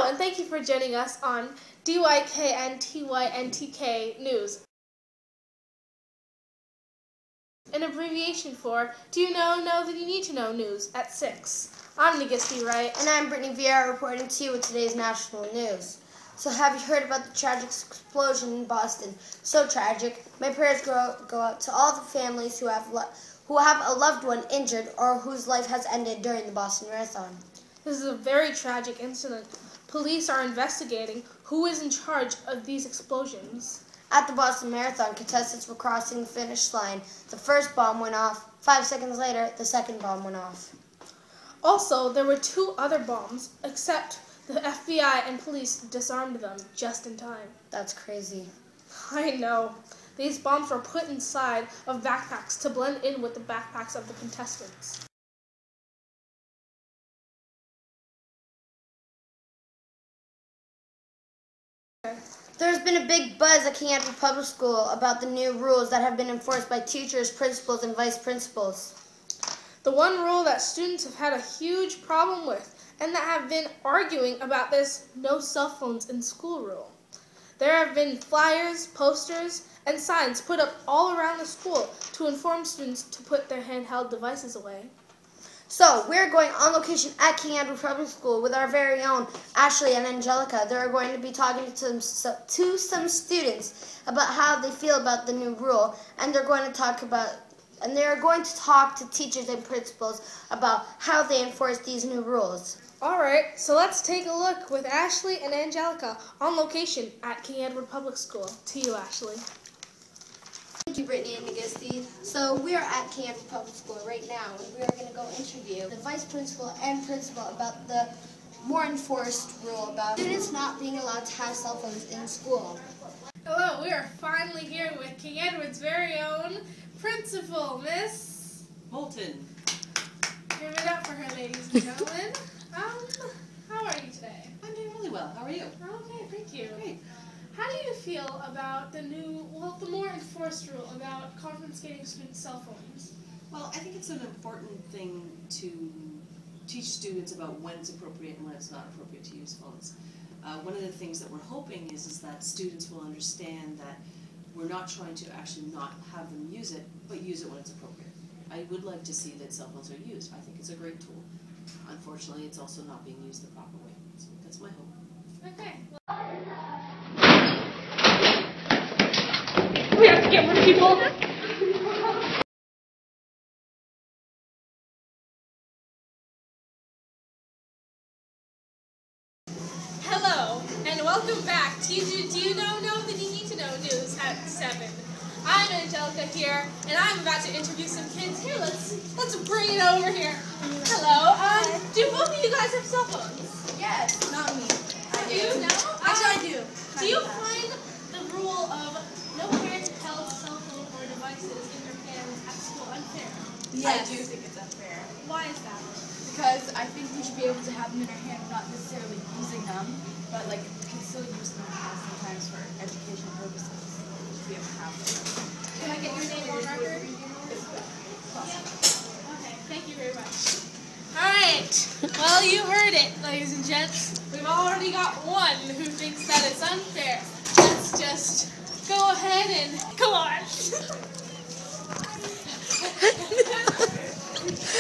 Hello, and thank you for joining us on DYKNTYNTK News, an abbreviation for Do You Know That You Need to Know News at 6. I'm Nagisty Wright. And I'm Brittany Vieira reporting to you with today's national news. So have you heard about the tragic explosion in Boston? So tragic. My prayers go out to all the families who have a loved one injured or whose life has ended during the Boston Marathon. This is a very tragic incident. Police are investigating who is in charge of these explosions. At the Boston Marathon, contestants were crossing the finish line. The first bomb went off. 5 seconds later, the second bomb went off. Also, there were 2 other bombs, except the FBI and police disarmed them just in time. That's crazy. I know. These bombs were put inside of backpacks to blend in with the backpacks of the contestants. There's been a big buzz at King Edward Public School about the new rules that have been enforced by teachers, principals, and vice principals. The one rule that students have had a huge problem with and that have been arguing about this no cell phones in school rule. There have been flyers, posters, and signs put up all around the school to inform students to put their handheld devices away. So, we're going on location at King Edward Public School with our very own Ashley and Angelica. They're going to be talking to some students about how they feel about the new rule, and they're going to talk to teachers and principals about how they enforce these new rules. Alright, so let's take a look with Ashley and Angelica on location at King Edward Public School. To you, Ashley. Thank you, Brittany and Nagisty. So we are at King Edward Public School right now, and we are going to go interview the vice principal and principal about the more enforced rule about students not being allowed to have cell phones in school. Hello, we are finally here with King Edward's very own principal, Miss Moulton. Give it up for her, ladies and gentlemen. How are you today? I'm doing really well. How are you? Okay, thank you. Great. How do you feel about the more enforced rule about confiscating students' cell phones? Well, I think it's an important thing to teach students about when it's appropriate and when it's not appropriate to use phones. One of the things that we're hoping is that students will understand that we're not trying to actually not have them use it, but use it when it's appropriate. I would like to see that cell phones are used. I think it's a great tool. Unfortunately, it's also not being used the proper way. So that's my hope. Okay. We have to get more people. Hello, and welcome back to Do You Know That You Need to Know News at 7. I'm Angelica here, and I'm about to interview some kids. Here, let's bring it over here. Hello. Do both of you guys have cell phones? Yes, not me. You know? Actually, I do. Do you find the rule of no handheld cell phone or devices in your hands at school unfair? Yes. I do think it's unfair. Why is that? Because I think we should be able to have them in our hand, not necessarily using them, but like we can still use them sometimes for education purposes. We should be able to have them. Can I get your name on record? Okay, thank you very much. Alright, well you heard it, ladies and gents. We've already got one who thinks that it's unfair. Let's just go ahead and come on.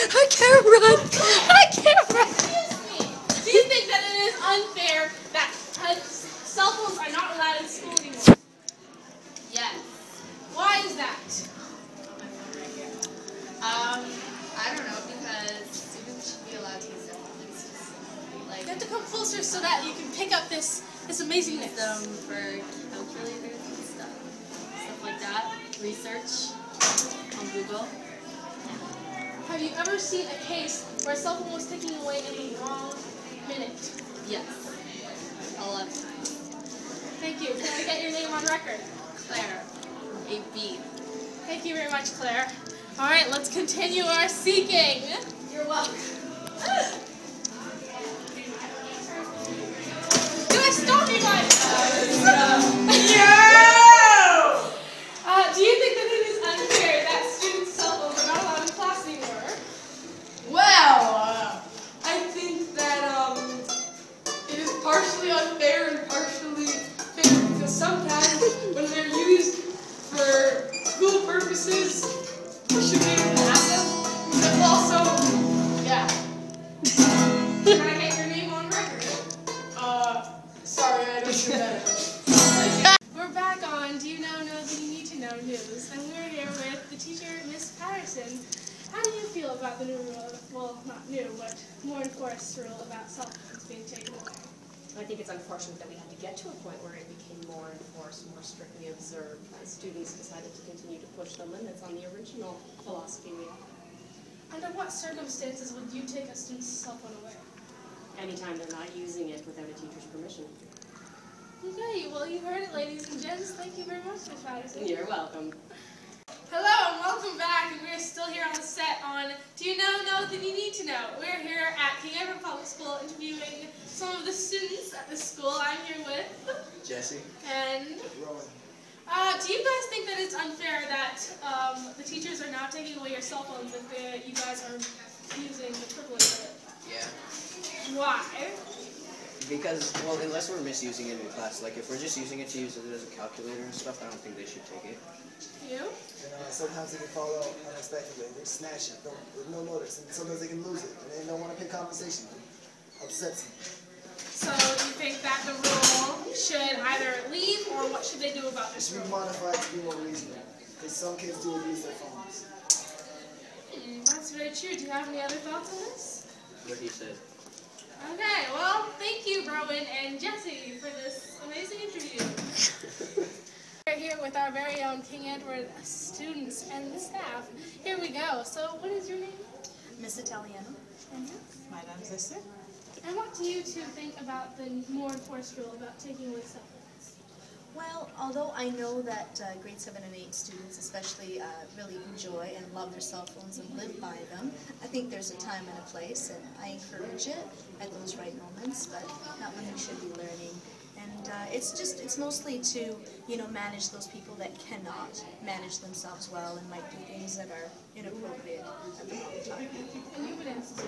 I can't run. I can't run. Excuse me. Do you think that it is unfair that cell phones are not allowed in school anymore? Yes. Why is that? I don't know, because students should be allowed to use their phones. You have to come closer so that you can pick up this amazingness. Use them for calculators and stuff like that. Research on Google. Have you ever seen a case where a cell phone was taken away in the wrong minute? Yes. A lot of times. Thank you. Can I get your name on record? Claire. A.B. Thank you very much, Claire. All right, let's continue our seeking. You're welcome. Do I stop you guys? Do you think that it is unfair that students' cell phones are not allowed in class anymore? Well, I think that it is partially unfair and partially fair because sometimes when they're used for school purposes, we should be able to have them. But also, yeah. Can I get your name on record? Sorry, I don't do that. We're back on Do You Know That You Need to Know News, and we're here with the teacher, Miss Patterson. How do you feel about the new rule, well, not new, but more enforced rule about cell phones being taken away? I think it's unfortunate that we had to get to a point where it became more enforced, more strictly observed, as students decided to continue to push the limits on the original philosophy we had. Under what circumstances would you take a student's cell phone away? Anytime they're not using it without a teacher's permission. Okay, well, you heard it, ladies and gents. Thank you very much, Miss Patterson. You're welcome. Hello and welcome back, and we're still here on the set on Do You Know That You Need to Know? We're here at King Edward Public School interviewing some of the students at the school. I'm here with Jesse. And Rowan. do you guys think that it's unfair that the teachers are now taking away your cell phones if you guys are using the privilege of it? Yeah. Why? Because, well, unless we're misusing it in class, like if we're just using it to use it as a calculator and stuff, I don't think they should take it. You? Sometimes they can fall out unexpectedly. They snatch it with no notice, and sometimes they can lose it, and they don't want to pay compensation. It upsets them. So you think that the rule should either leave, or what should they do about It this should be rule? modified to be more reasonable, because some kids do abuse their phones. That's very true. Do you have any other thoughts on this? What he said. Okay, well, thank you, Rowan and Jesse, for this amazing interview. We're here with our very own King Edward students and staff. Here we go. So, what is your name? Miss Italiano. And you? My name's Esther. And what do you two think about the more enforced rule about taking away cell phones? Well, although I know that grade 7 and 8 students especially really enjoy and love their cell phones and live by them, I think there's a time and a place, and I encourage it at those right moments, but not when they should be learning. And it's mostly to, manage those people that cannot manage themselves well and might do things that are inappropriate at the wrong time. And you would answer.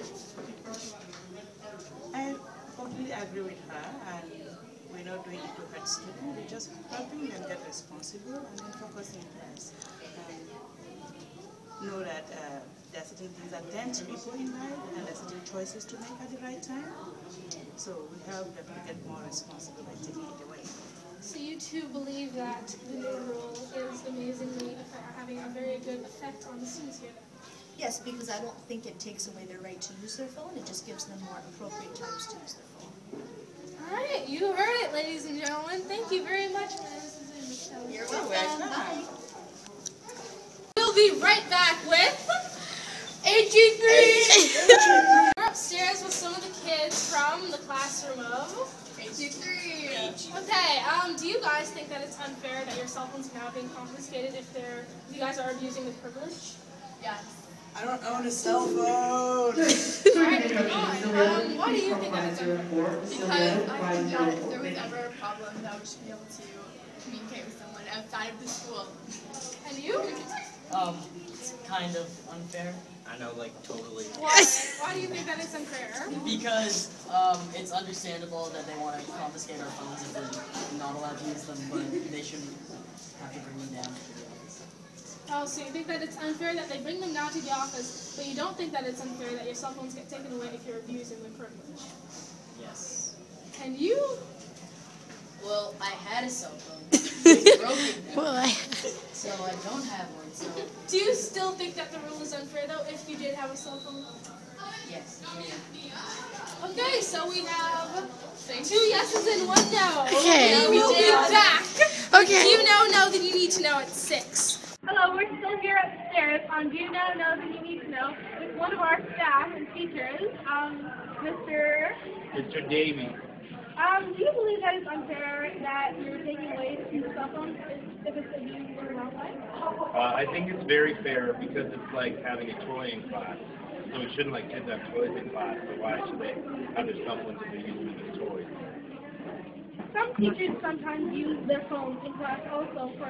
I completely agree with her, and we're not doing it to hurt students, we're just helping them get responsible and then focus in class. And know that there are certain things that tend to people in life, and there are certain choices to make at the right time. So we help them to get more responsible by taking it away. So you two believe that the new rule is amazingly having a very good effect on the students here? Yes, because I don't think it takes away their right to use their phone, it just gives them more appropriate times to use their phone. All right, you heard it, ladies and gentlemen. Thank you very much, Ms. You're welcome. Bye. We'll be right back with AG3. We're upstairs with some of the kids from the classroom of AG3. Okay, do you guys think that it's unfair that your cell phones are now being confiscated if you guys are abusing the privilege? Yes. I don't own a cell phone. Alright, come on. Why do you think that it's unfair? Because I think that if there was ever a problem, that we should be able to communicate with someone outside of the school. And you? It's kind of unfair. I know, like, totally. Why do you think that it's unfair? Because it's understandable that they want to confiscate our phones if we're not allowed to use them, but they shouldn't have to bring them down. Oh, so you think that it's unfair that they bring them down to the office, but you don't think that it's unfair that your cell phones get taken away if you're abusing the privilege? Yes. And you? Well, I had a cell phone. It's broken now. So I don't have one, so Do you still think that the rule is unfair, though, if you did have a cell phone? yes. Okay, so we have 2 yeses and 1 no. Okay. We will be back. Okay. Do you know that you need to know at 6? Hello, we're still here upstairs on Do You Know That You Need to Know with one of our staff and teachers, Mr. Davey. Do you believe that it's unfair that you're taking away student cell phones if it's abused in the wrong way? I think it's very fair because it's like having a toy in class. So we shouldn't like kids have toys in class, so why should they have their cell phones if they use them as toys? Some teachers sometimes use their phones in class also for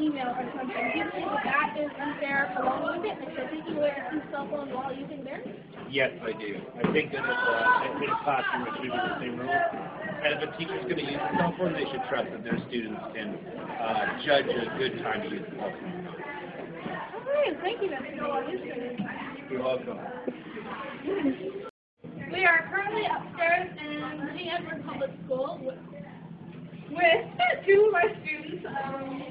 email or something. Do you think that is unfair along with it? Like they're taking away your cell phone while using theirs? Yes, I do. I think that if in a classroom it should be the same rules. And if a teacher's going to use a cell phone, they should trust that their students can judge a good time to use the cell phone. All right, thank you, Mr. Noah. You're welcome. We are currently upstairs in King Edward Public School with two of our students, and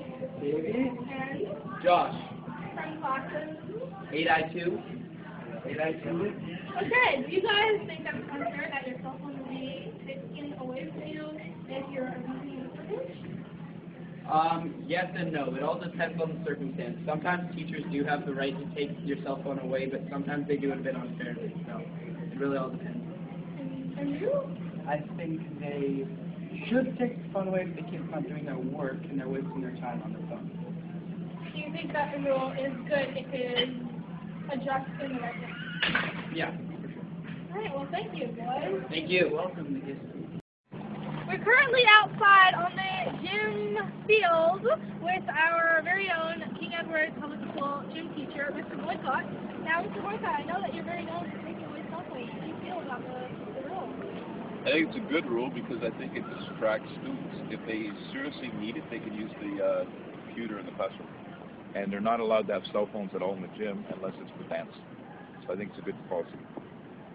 Josh. from classes. 8I2. 8I2. Okay, do you guys think that it's unfair that your cell phone will be taken away from you if you're abusing the privilege? Yes and no. It all depends on the circumstance. Sometimes teachers do have the right to take your cell phone away, but sometimes they do it a bit unfairly. So it really all depends. And you? I think they should take the phone away if the kid's not doing their work and they're wasting their time on their phone. Do you think that the rule is good if it is adjusted in the right way? Yeah, for sure. All right, well, thank you, boys. Thank you. Welcome. We're currently outside on the gym field with our very own King Edward Public School gym teacher, Mr. Boycott. Now, Mr. Boycott, I know that you're very known for taking away cell phones. How do you feel about the rule? I think it's a good rule because I think it distracts students. If they seriously need it, they can use the computer in the classroom. And they're not allowed to have cell phones at all in the gym unless it's for dance. So I think it's a good policy.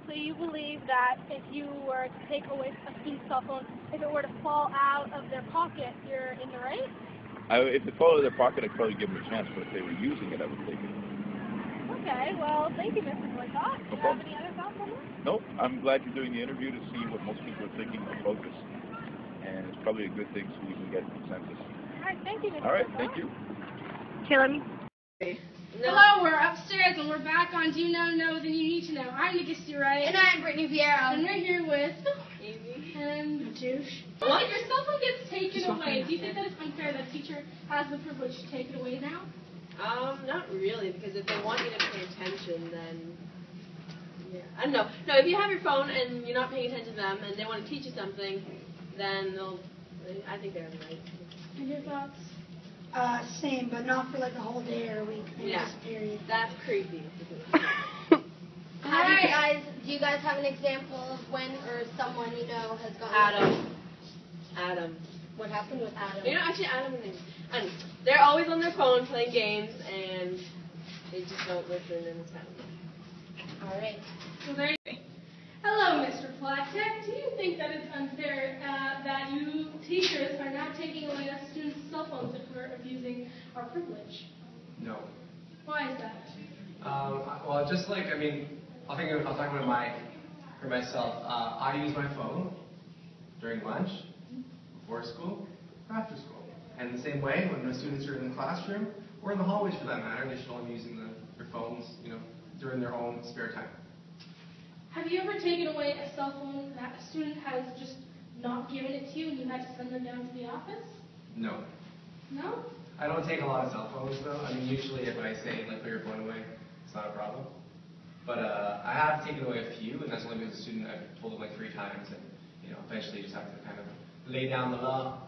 So you believe that if you were to take away a student's cell phone, if it were to fall out of their pocket, you're in the right? If it fell out of their pocket, I'd probably give them a chance, but if they were using it, I would take it. Okay, well, thank you, Mr. Boycott. Do you have any other thoughts on this? Nope, I'm glad you're doing the interview to see what most people are thinking about this. And it's probably a good thing so we can get consensus. All right, thank you, Mr. All right, Boycott. thank you. Okay, let me... Hello, we're upstairs and we're back on Do You Know Then You Need to Know. I'm Nigisty Wright. And I'm Brittany Vieira. And we're here with Amy and Juice. What? If your cell phone gets taken away, do you think that it's unfair that a teacher has the privilege to take it away now? Not really, because if they want you to pay attention, then yeah, I don't know. No, if you have your phone and you're not paying attention to them, and they want to teach you something, then I think they have the right. And your thoughts? Same, but not for like a whole day or a week. Yeah, Period. that's creepy. Alright, guys, do you guys have an example of when or someone you know has gone? Adam. What happened with Adam? You know, actually, Adam and they're always on their phone playing games, and they just don't listen, and it's kind of. Alright. Well, there you go. Hello, Mr. Platek. Do you think that it's unfair that you teachers are now taking away our students' cell phones if we're abusing our privilege? No. Why is that? Well, just like, I mean, I'll talk about for myself. I use my phone during lunch, before school, or after school. And the same way, when the students are in the classroom, or in the hallways for that matter, they should all be using their phones, during their own spare time. Have you ever taken away a cell phone that a student has just not given it to you and you had to send them down to the office? No. No? I don't take a lot of cell phones, though. I mean, usually if I say, like, put your phone away, it's not a problem. But I have taken away a few, and that's only because a student, I've told them like 3 times, and, eventually you just have to kind of lay down the law.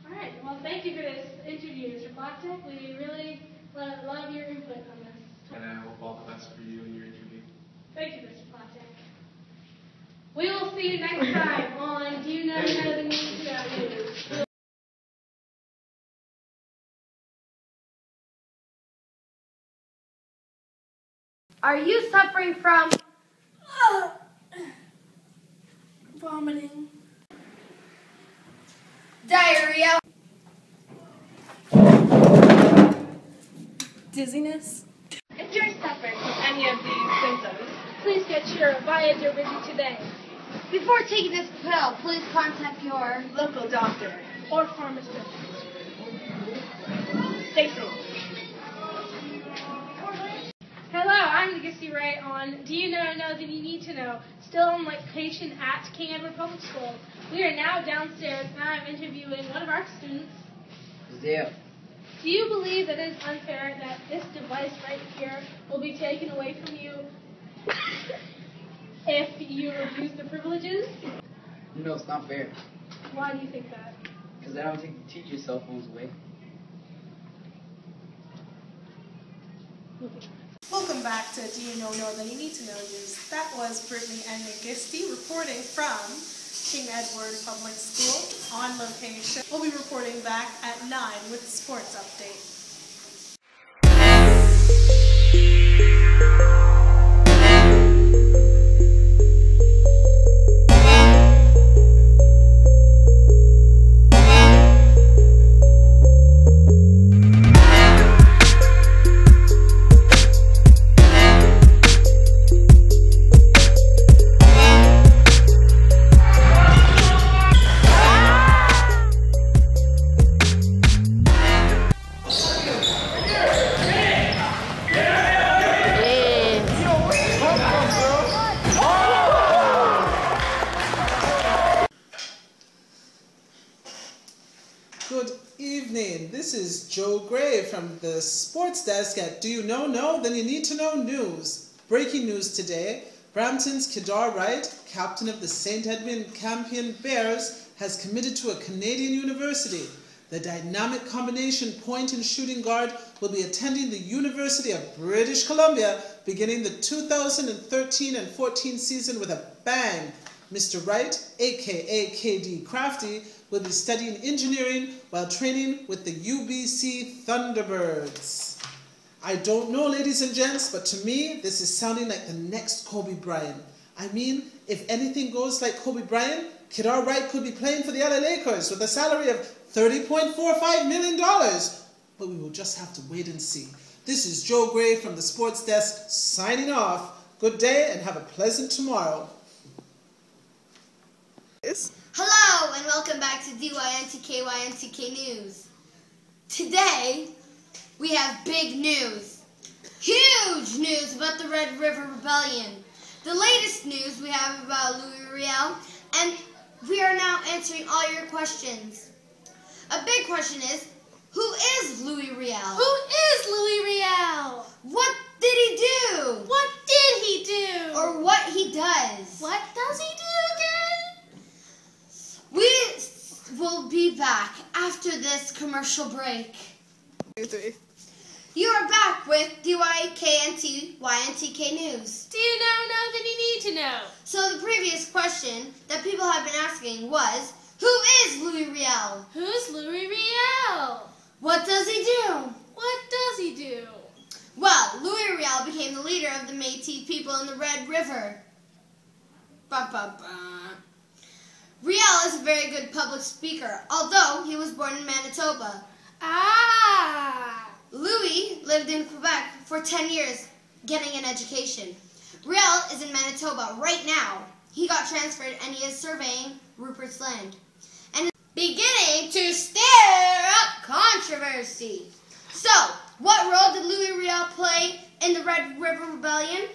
All right. Well, thank you for this interview, Mr. Platek. We really love your input on this. And I hope all the best for you in your interview. Thank you, Mr. Platek. We will see you next time on Do You Know the News News. Are you suffering from vomiting, diarrhea, dizziness? If you're suffering from any of these symptoms, please get your Viagra Rigid today. Before taking this pill, please contact your local doctor or pharmacist. Stay safe. Hello, I'm Nigisty Wright on Do You Know Then You Need to Know, still on location at King Edward Public School. We are now downstairs and I'm interviewing one of our students. Zip. Do you believe that it is unfair that this device right here will be taken away from you if you abuse the privileges? No, it's not fair. Why do you think that? Because I don't take the teacher's cell phones away. Welcome back to Do You Know Then You Need to Know News. That was Brittany and Nigisty reporting from King Edward Public School on location. We'll be reporting back at 9 with the sports update. Good evening. This is Joe Gray from the sports desk at Do You Know? No? Then You Need to Know News. Breaking news today. Brampton's Kedar Wright, captain of the St. Edmund Campion Bears, has committed to a Canadian university. The dynamic combination point and shooting guard will be attending the University of British Columbia beginning the 2013 and 14 season with a bang. Mr. Wright, aka KD Crafty, will be studying engineering while training with the UBC Thunderbirds. I don't know, ladies and gents, but to me, this is sounding like the next Kobe Bryant. I mean, if anything goes like Kobe Bryant, Kedar Wright could be playing for the LA Lakers with a salary of $30.45 million. But we will just have to wait and see. This is Joe Gray from the Sports Desk signing off. Good day and have a pleasant tomorrow. Hello and welcome back to DYNTK News. Today we have big news, huge news about the Red River Rebellion. The latest news we have about Louis Riel, and we are now answering all your questions. A big question is, who is Louis Riel? Who is Louis Riel? What did he do? What did he do? Or what he does? What does he do again? We will be back after this commercial break. You are back with DYKNTYNTK News. Do you know that you need to know? So the previous question that people have been asking was, who is Louis Riel? Who's Louis Riel? What does he do? What does he do? Well, Louis Riel became the leader of the Métis people in the Red River. Riel is a very good public speaker, although he was born in Manitoba. Louis lived in Quebec for 10 years, getting an education. Riel is in Manitoba right now. He got transferred and he is surveying Rupert's Land and is beginning to stir up controversy. So, what role did Louis Riel play in the Red River Rebellion?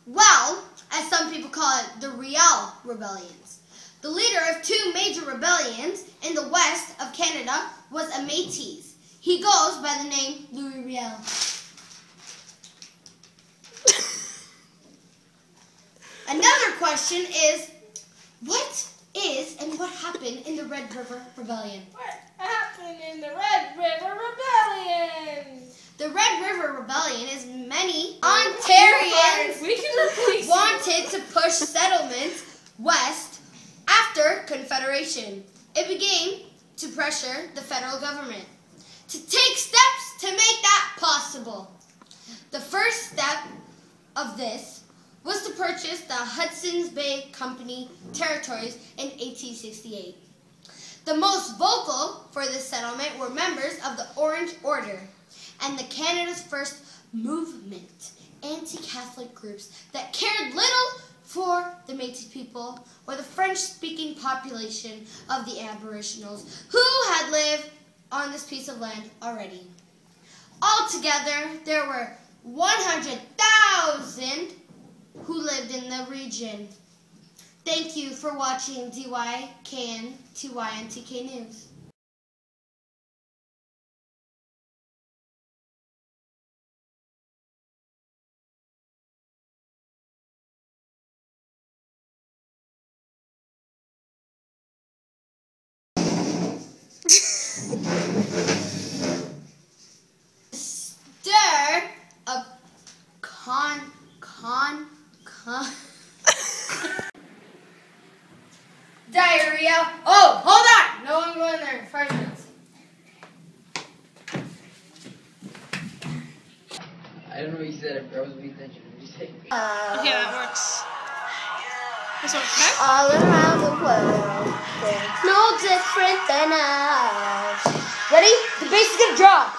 Well, as some people call it, the Riel Rebellions. The leader of two major rebellions in the west of Canada was a Métis. He goes by the name Louis Riel. Another question is, what is and what happened in the Red River Rebellion? What happened in the Red River Rebellion? The Red River Rebellion is many Ontarians wanted to push settlements west after Confederation. It began to pressure the federal government to take steps to make that possible. The first step of this was to purchase the Hudson's Bay Company territories in 1868. The most vocal for this settlement were members of the Orange Order and the Canada's First Movement, anti-Catholic groups that cared little for the Métis people or the French-speaking population of the Aboriginals who had lived on this piece of land already. Altogether, there were 100,000 who lived in the region. Thank you for watching DYKNTYNTK News. Stir up yell, oh, hold on! No one go in there in 5 minutes. I don't know what you said. I wasn't paying attention. What did you say? Okay, that works. This works, okay? All around the world, there's no different than us. Ready? The bass is gonna drop.